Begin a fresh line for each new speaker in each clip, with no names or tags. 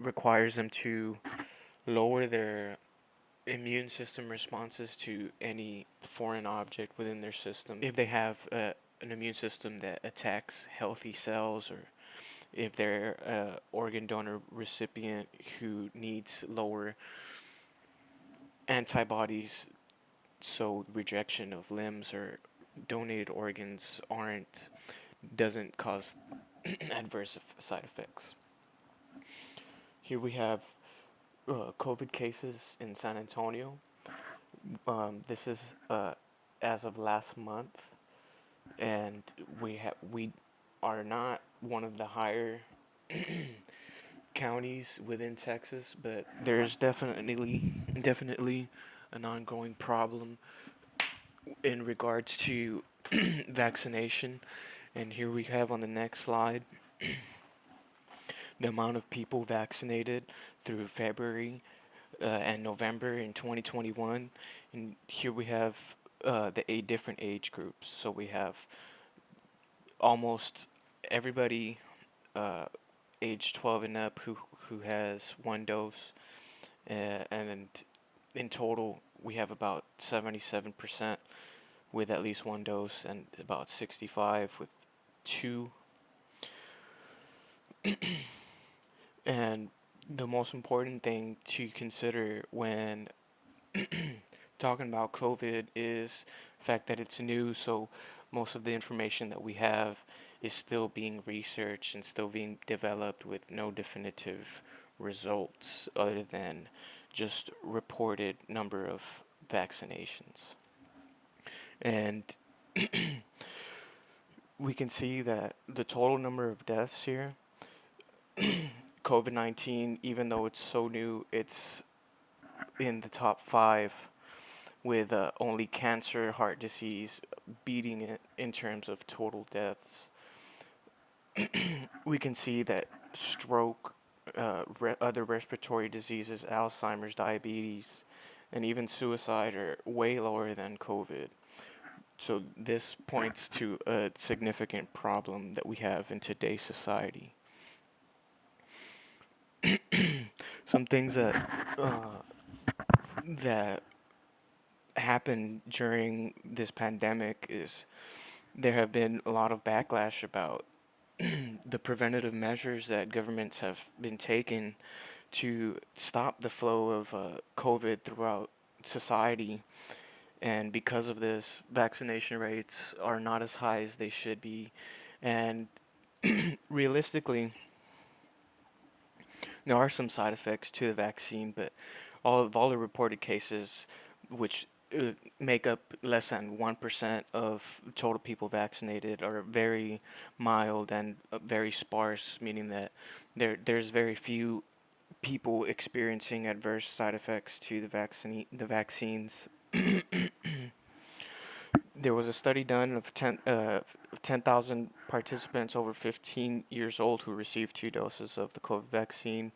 requires them to lower their immune system responses to any foreign object within their system. If they have an immune system that attacks healthy cells, or if they're a organ donor recipient who needs lower antibodies, so rejection of limbs or donated organs aren't doesn't cause adverse side effects. Here we have COVID cases in San Antonio. This is as of last month, and we are not one of the higher counties within Texas, but there's definitely an ongoing problem in regards to vaccination. And here we have on the next slide the amount of people vaccinated through February and November in 2021. And here we have the 8 different age groups. So we have almost everybody uh, age 12 and up who has one dose, and in total we have about 77% with at least one dose, and about 65 with two. And the most important thing to consider when talking about COVID is the fact that it's new, so most of the information that we have is still being researched and still being developed with no definitive results other than just reported number of vaccinations. And we can see that the total number of deaths here, COVID 19, even though it's so new, it's in the top five, with only cancer, heart disease beating it in terms of total deaths. We can see that stroke, other respiratory diseases, Alzheimer's, diabetes, and even suicide are way lower than COVID. So this points to a significant problem that we have in today's society. Some things that happened during this pandemic is there have been a lot of backlash about the preventative measures that governments have been taking to stop the flow of COVID throughout society. And because of this, vaccination rates are not as high as they should be. And realistically, there are some side effects to the vaccine, but all the reported cases, which make up less than 1% of total people vaccinated, are very mild and very sparse, meaning that there's very few people experiencing adverse side effects to the vaccines. There was a study done of 10,000 participants over 15 years old who received 2 doses of the COVID vaccine,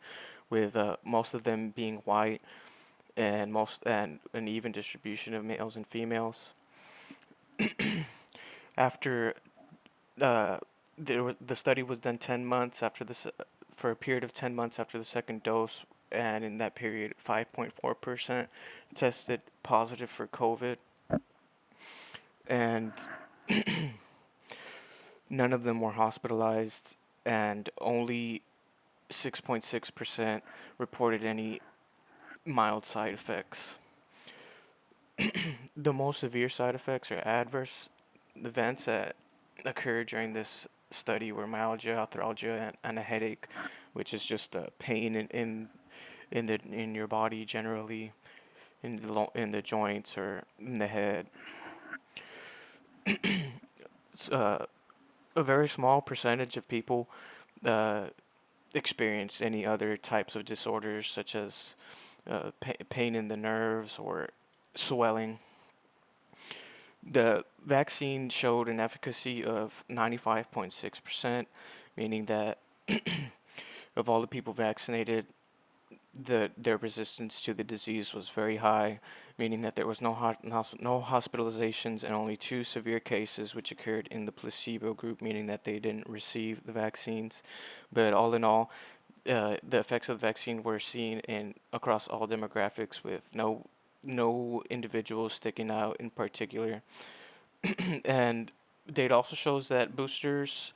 with most of them being white, and an even distribution of males and females. After the study was done 10 months after for a period of 10 months after the second dose, and in that period, 5.4% tested positive for COVID, and none of them were hospitalized, and only 6.6% reported any mild side effects. The most severe side effects or adverse events that occurred during this study were myalgia, arthralgia, and a headache, which is just a pain in your body generally, in the joints or in the head. uh, a very small percentage of people uh, experience any other types of disorders, such as pain in the nerves or swelling. The vaccine showed an efficacy of 95.6%, meaning that of all the people vaccinated, their resistance to the disease was very high, meaning that there was no hospitalizations and only 2 severe cases which occurred in the placebo group, meaning that they didn't receive the vaccines. But all in all, the effects of the vaccine were seen in across all demographics with no individuals sticking out in particular. And data also shows that boosters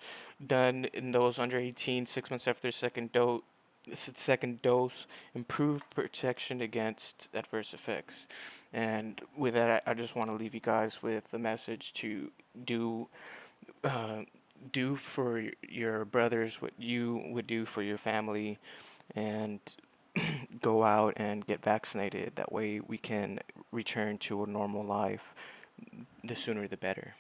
done in those under 18 6 months after their second dose improve protection against adverse effects. And with that, I just want to leave you guys with a message to do uh, do for your brothers what you would do for your family, and go out and get vaccinated. That way we can return to a normal life. The sooner the better.